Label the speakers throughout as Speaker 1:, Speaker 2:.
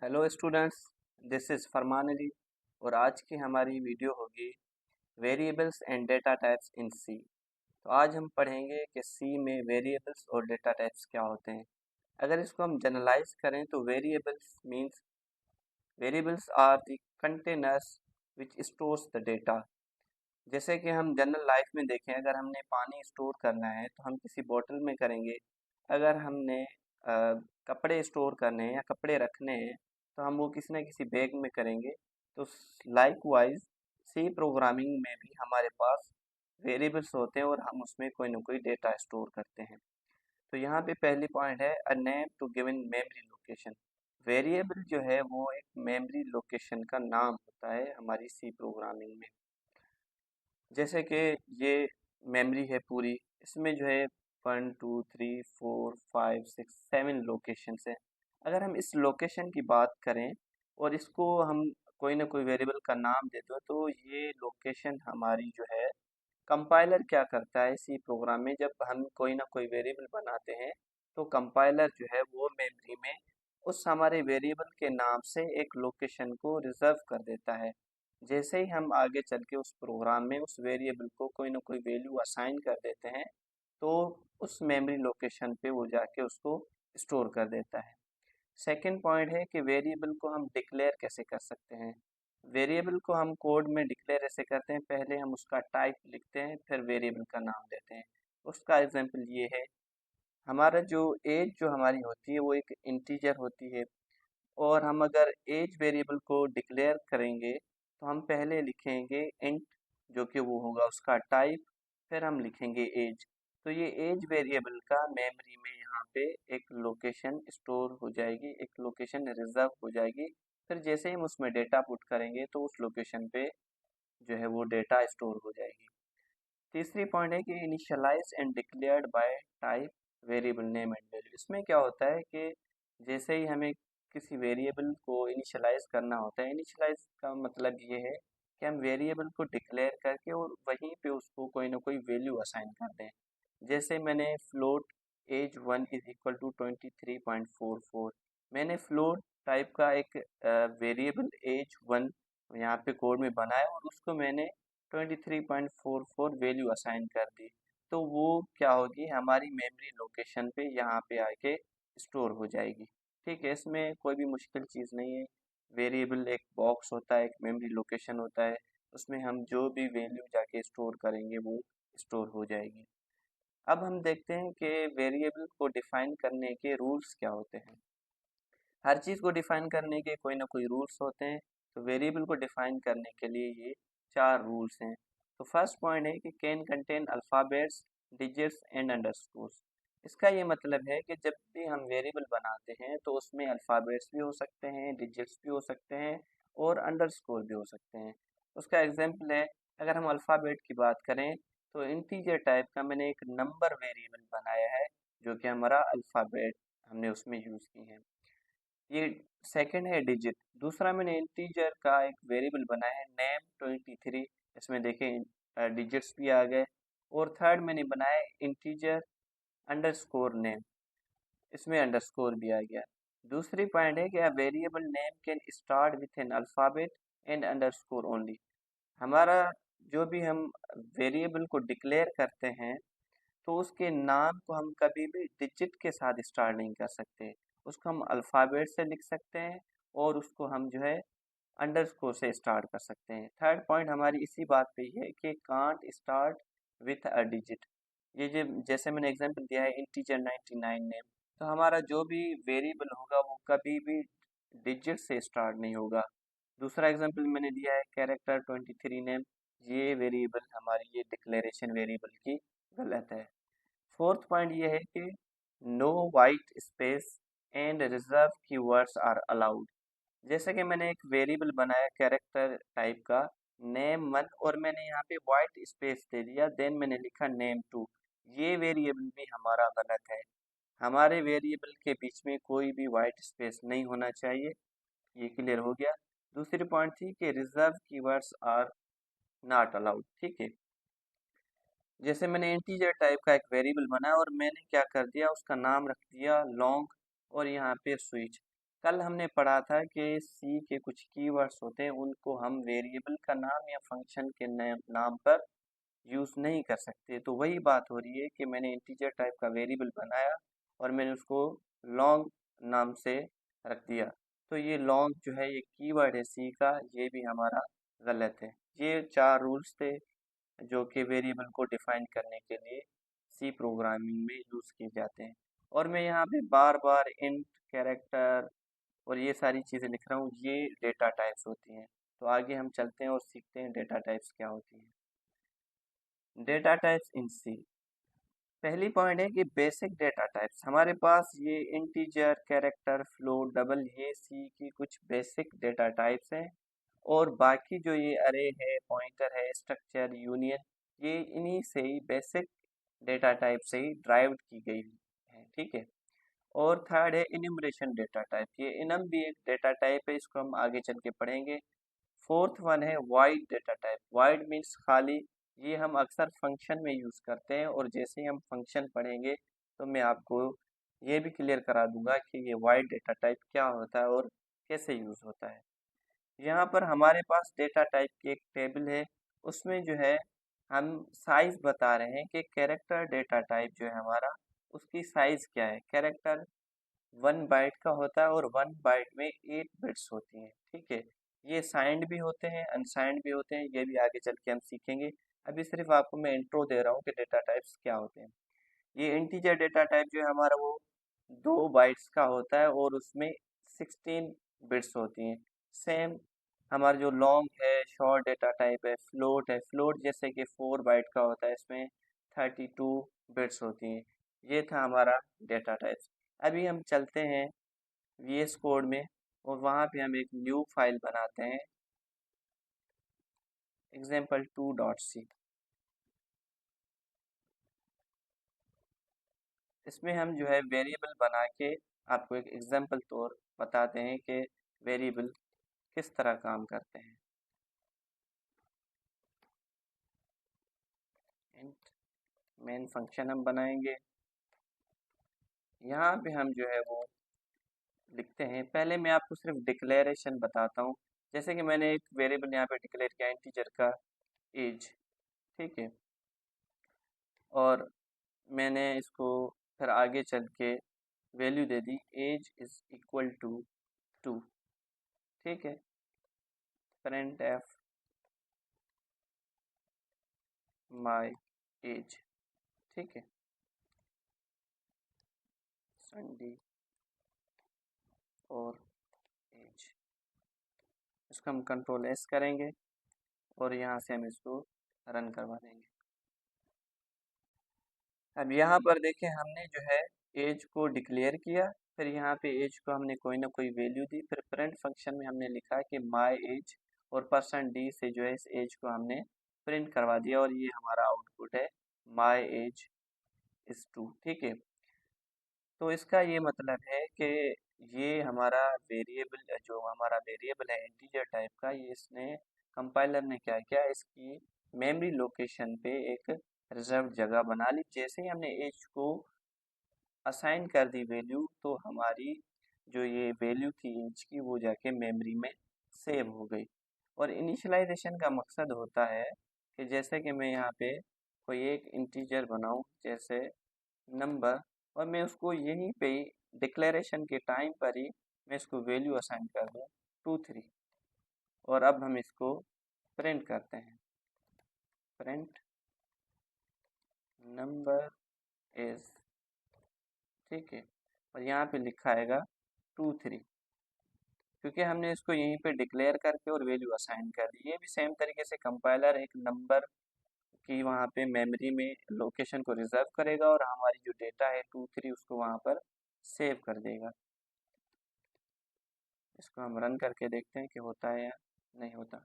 Speaker 1: Hello students, this is Farman Ali और आज की हमारी वीडियो होगी variables and data types in C. तो आज हम पढ़ेंगे कि सी में वेरिएबल्स और डेटा टाइप्स क्या होते हैं। अगर इसको हम जनरलाइज करें तो variables are the containers which stores the data. जैसे कि हम जनरल लाइफ में देखें, अगर हमने पानी स्टोर करना है तो हम किसी बोतल में करेंगे। अगर हमने कपड़े स्टोर करने हैं या कपड़े रखने हैं तो हम वो किसी न किसी बैग में करेंगे। तो लाइक वाइज सी प्रोग्रामिंग में भी हमारे पास वेरिएबल्स होते हैं और हम उसमें कोई ना कोई डेटा स्टोर करते हैं। तो यहाँ पे पहली पॉइंट है a name to given memory location. Variable जो है वो एक मेमोरी लोकेशन का नाम होता है हमारी सी प्रोग्रामिंग में। जैसे कि ये मेमोरी है पूरी, इसमें जो है 1 2 3 4 5 6 7 लोकेशंस है। अगर हम इस लोकेशन की बात करें और इसको हम कोई ना कोई वेरिएबल का नाम दे दो तो ये लोकेशन हमारी जो है, कंपाइलर क्या करता है इसी प्रोग्राम में, जब हम कोई ना कोई वेरिएबल बनाते हैं तो कंपाइलर जो है वो मेमोरी में उस हमारे वेरिएबल के नाम से एक लोकेशन को रिजर्व कर देता है। जैसे ही हम आगे चल के उस प्रोग्राम में उस वेरिएबल को कोई ना कोई वैल्यू असाइन कर देते हैं तो उस मेमोरी लोकेशन पे वो जाके उसको स्टोर कर देता है। सेकंड पॉइंट है कि वेरिएबल को हम डिक्लेयर कैसे कर सकते हैं। वेरिएबल को हम कोड में डिक्लेयर ऐसे करते हैं, पहले हम उसका टाइप लिखते हैं फिर वेरिएबल का नाम देते हैं। उसका एग्जांपल ये है, हमारा जो एज जो हमारी होती है वो एक इंटीजर होती है और हम अगर एज वेरिएबल को डिक्लेयर करेंगे तो हम पहले लिखेंगे इंट, जो कि वो होगा उसका टाइप, फिर हम लिखेंगे एज। तो ये एज वेरिएबल का मेमोरी में यहाँ पे एक लोकेशन स्टोर हो जाएगी, एक लोकेशन रिजर्व हो जाएगी। फिर जैसे ही हम उसमें डेटा पुट करेंगे तो उस लोकेशन पे जो है वो डेटा स्टोर हो जाएगी। तीसरी पॉइंट है कि initialise and declared by type variable name and value. इसमें क्या होता है कि जैसे ही हमें किसी वेरिएबल को इनिशियलाइज करना होता है, इनिशियलाइज का मतलब ये है कि हम वेरिएबल को डिक्लेयर करके और वहीं पे उसको कोई ना कोई वैल्यू असाइन कर दें। जैसे मैंने फ्लोट एज 1 = 23.44, मैंने फ्लोट टाइप का एक वेरिएबल एज 1 यहाँ पे कोड में बनाया और उसको मैंने 23.44 वैल्यू असाइन कर दी। तो वो क्या होगी, हमारी मेमोरी लोकेशन पे यहाँ पे आके स्टोर हो जाएगी। ठीक है, इसमें कोई भी मुश्किल चीज़ नहीं है। वेरिएबल एक बॉक्स होता है, एक मेमोरी लोकेशन होता है, उसमें हम जो भी वैल्यू जाके स्टोर करेंगे वो स्टोर हो जाएगी। अब हम देखते हैं कि वेरिएबल को डिफाइन करने के रूल्स क्या होते हैं। हर चीज़ को डिफाइन करने के कोई ना कोई रूल्स होते हैं। तो वेरिएबल को डिफाइन करने के लिए ये 4 रूल्स हैं। तो फर्स्ट पॉइंट है कि can contain alphabets, digits and underscores. इसका ये मतलब है कि जब भी हम वेरिएबल बनाते हैं तो उसमें अल्फ़ाबेट्स भी हो सकते हैं, डिजिट्स भी हो सकते हैं और अंडरस्कोर भी हो सकते हैं। उसका एग्जांपल है, अगर हम अल्फ़ाबेट की बात करें तो इंटीजर टाइप का मैंने एक नंबर वेरिएबल बनाया है जो कि हमारा अल्फ़ाबेट हमने उसमें यूज़ की है। ये सेकंड है डिजिट। दूसरा मैंने इंटीजर का एक वेरिएबल बनाया है नेम 23, इसमें देखें डिजिट्स भी आ गए। और थर्ड मैंने बनाया है इंटीजर अंडरस्कोर नेम, इसमें अंडरस्कोर भी आ गया। दूसरी पॉइंट है कि a variable name can start with an alphabet and underscore only. हमारा जो भी हम वेरिएबल को डिक्लेयर करते हैं तो उसके नाम को हम कभी भी डिजिट के साथ स्टार्ट नहीं कर सकते। उसको हम अल्फ़ाबेट से लिख सकते हैं और उसको हम जो है अंडरस्कोर से स्टार्ट कर सकते हैं। थर्ड पॉइंट हमारी इसी बात पे ही है कि can't start with a digit. ये जो जैसे मैंने एग्जांपल दिया है इंटीजर 99 नेम, तो हमारा जो भी वेरिएबल होगा वो कभी भी डिजिट से स्टार्ट नहीं होगा। दूसरा एग्जांपल मैंने दिया है कैरेक्टर 23 नेम, ये वेरिएबल हमारी ये डिक्लेरेशन वेरिएबल की गलत है। फोर्थ पॉइंट ये है कि no white space and reserve keywords are allowed. जैसे कि मैंने एक वेरिएबल बनाया कैरेक्टर टाइप का नेम 1 और मैंने यहाँ पे वाइट स्पेस दे दिया, देन मैंने लिखा नेम 2। ये वेरिएबल भी हमारा गलत है। हमारे वेरिएबल के बीच में कोई भी वाइट स्पेस नहीं होना चाहिए। ये क्लियर हो गया। दूसरी पॉइंट थी कि reserve keywords are not allowed. ठीक है, जैसे मैंने इंटीजर टाइप का एक वेरिएबल बनाया और मैंने क्या कर दिया, उसका नाम रख दिया लॉन्ग और यहाँ पे स्विच। कल हमने पढ़ा था कि सी के कुछ कीवर्ड्स होते हैं, उनको हम वेरिएबल का नाम या फंक्शन के नाम पर यूज़ नहीं कर सकते। तो वही बात हो रही है कि मैंने इंटीजर टाइप का वेरिएबल बनाया और मैंने उसको लॉन्ग नाम से रख दिया। तो ये लॉन्ग जो है ये कीवर्ड है सी का, ये भी हमारा गलत है। ये 4 रूल्स थे जो कि वेरिएबल को डिफाइन करने के लिए सी प्रोग्रामिंग में यूज़ किए जाते हैं। और मैं यहाँ पे बार बार इंट, कैरेक्टर और ये सारी चीज़ें लिख रहा हूँ, ये डेटा टाइप्स होती हैं। तो आगे हम चलते हैं और सीखते हैं डेटा टाइप्स क्या होती हैं। डेटा टाइप्स इन सी। पहली पॉइंट है कि बेसिक डेटा टाइप्स हमारे पास ये इंटीजर, कैरेक्टर, फ्लोट, डबल, ये सी की कुछ बेसिक डेटा टाइप्स हैं। और बाकी जो ये अरे है, पॉइंटर है, स्ट्रक्चर, यूनियन, ये इन्हीं से ही बेसिक डेटा टाइप से ही ड्राइव्ड की गई है। ठीक है। और थर्ड है इन्यूमरेशन डेटा टाइप। ये इनम भी एक डेटा टाइप है, इसको हम आगे चल के पढ़ेंगे। फोर्थ वन है wide data type. Wide means खाली। ये हम अक्सर फंक्शन में यूज़ करते हैं और जैसे ही हम फंक्शन पढ़ेंगे तो मैं आपको ये भी क्लियर करा दूंगा कि ये वाइड डेटा टाइप क्या होता है और कैसे यूज़ होता है। यहाँ पर हमारे पास डेटा टाइप की एक टेबल है, उसमें जो है हम साइज बता रहे हैं कि कैरेक्टर डेटा टाइप जो है हमारा, उसकी साइज क्या है। कैरेक्टर 1 बाइट का होता है और 1 बाइट में 8 बिट्स होती हैं। ठीक है। ये साइंड भी होते हैं, अनसाइंड भी होते हैं, ये भी आगे चल के हम सीखेंगे। अभी सिर्फ आपको मैं इंट्रो दे रहा हूँ कि डेटा टाइप्स क्या होते हैं। ये इंटीजर डेटा टाइप जो है हमारा, वो 2 बाइट्स का होता है और उसमें 16 बिट्स होती हैं। सेम हमारा जो लॉन्ग है, शॉर्ट डेटा टाइप है, फ्लोट है। फ्लोट जैसे कि 4 बाइट का होता है, इसमें 32 बिट्स होती हैं। ये था हमारा डेटा टाइप्स। अभी हम चलते हैं वीएस कोड में और वहाँ पे हम एक न्यू फाइल बनाते हैं, example2.c। इसमें हम जो है वेरिएबल बना के आपको एक एग्जाम्पल तौर बताते हैं कि वेरिएबल किस तरह काम करते हैं। इंट मेन फंक्शन हम बनाएंगे। यहाँ पे हम जो है वो लिखते हैं। पहले मैं आपको सिर्फ डिक्लेरेशन बताता हूँ। जैसे कि मैंने एक वेरिएबल यहाँ पे डिक्लेयर किया इंटीजर का एज। ठीक है। और मैंने इसको फिर आगे चल के वैल्यू दे दी एज इज इक्वल टू 2। ठीक है। Print f my age. ठीक है। संडे और एज, इसको हम कंट्रोल एस करेंगे और यहाँ से हम इसको रन करवा देंगे। अब यहाँ पर देखें, हमने जो है एज को डिक्लेयर किया, फिर यहाँ पे एज को हमने कोई ना कोई वैल्यू दी, फिर प्रिंट फंक्शन में हमने लिखा कि माई एज और %d से जो है इस एज को हमने प्रिंट करवा दिया और ये हमारा आउटपुट है माई एज इज 2। ठीक है। तो इसका ये मतलब है कि ये हमारा वेरिएबल, जो हमारा वेरिएबल है इंटीजर टाइप का, ये इसने कंपाइलर ने क्या किया, इसकी मेमोरी लोकेशन पे एक रिजर्व जगह बना ली। जैसे ही हमने एज को असाइन कर दी वैल्यू, तो हमारी जो ये वैल्यू थी एज की, वो जाके मेमोरी में सेव हो गई। और इनिशियलाइजेशन का मकसद होता है कि जैसे कि मैं यहाँ पे कोई एक इंटीजर बनाऊँ, जैसे नंबर, और मैं उसको यहीं पे ही डिक्लेरेशन के टाइम पर ही मैं इसको वैल्यू असाइन कर दूँ 2 3। और अब हम इसको प्रिंट करते हैं, प्रिंट नंबर इज। ठीक है। और यहाँ पे लिखा आएगा 2 3, क्योंकि हमने इसको यहीं पे डिक्लेयर करके और वैल्यू असाइन कर दी। ये भी सेम तरीके से कंपाइलर एक नंबर की वहाँ पे मेमोरी में लोकेशन को रिजर्व करेगा और हमारी जो डेटा है 2 3 उसको वहाँ पर सेव कर देगा। इसको हम रन करके देखते हैं कि होता है या नहीं होता।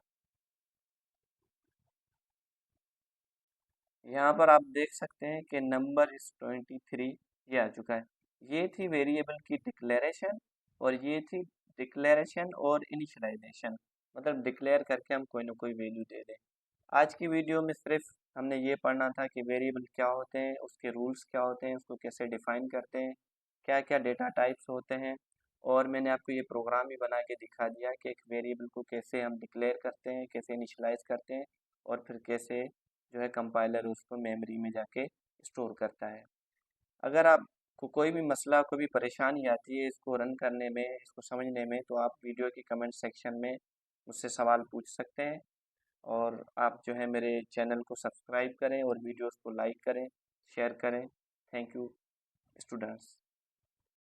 Speaker 1: यहाँ पर आप देख सकते हैं कि नंबर इज 23 ये आ चुका है। ये थी वेरिएबल की डिक्लेरेशन और ये थी डिक्लेरेशन और इनिशियलाइजेशन, मतलब डिक्लेयर करके हम कोई ना कोई वैल्यू दे दें। आज की वीडियो में सिर्फ हमने ये पढ़ना था कि वेरिएबल क्या होते हैं, उसके रूल्स क्या होते हैं, उसको कैसे डिफाइन करते हैं, क्या क्या डेटा टाइप्स होते हैं और मैंने आपको ये प्रोग्राम भी बना के दिखा दिया कि एक वेरिएबल को कैसे हम डिक्लेयर करते हैं, कैसे इनिशियलाइज करते हैं और फिर कैसे जो है कंपाइलर उसको मेमोरी में जाके स्टोर करता है। अगर आपको कोई भी मसला, कोई भी परेशानी आती है इसको रन करने में, इसको समझने में, तो आप वीडियो के कमेंट सेक्शन में मुझसे सवाल पूछ सकते हैं। और आप जो है मेरे चैनल को सब्सक्राइब करें और वीडियोस को लाइक करें, शेयर करें। Thank you students.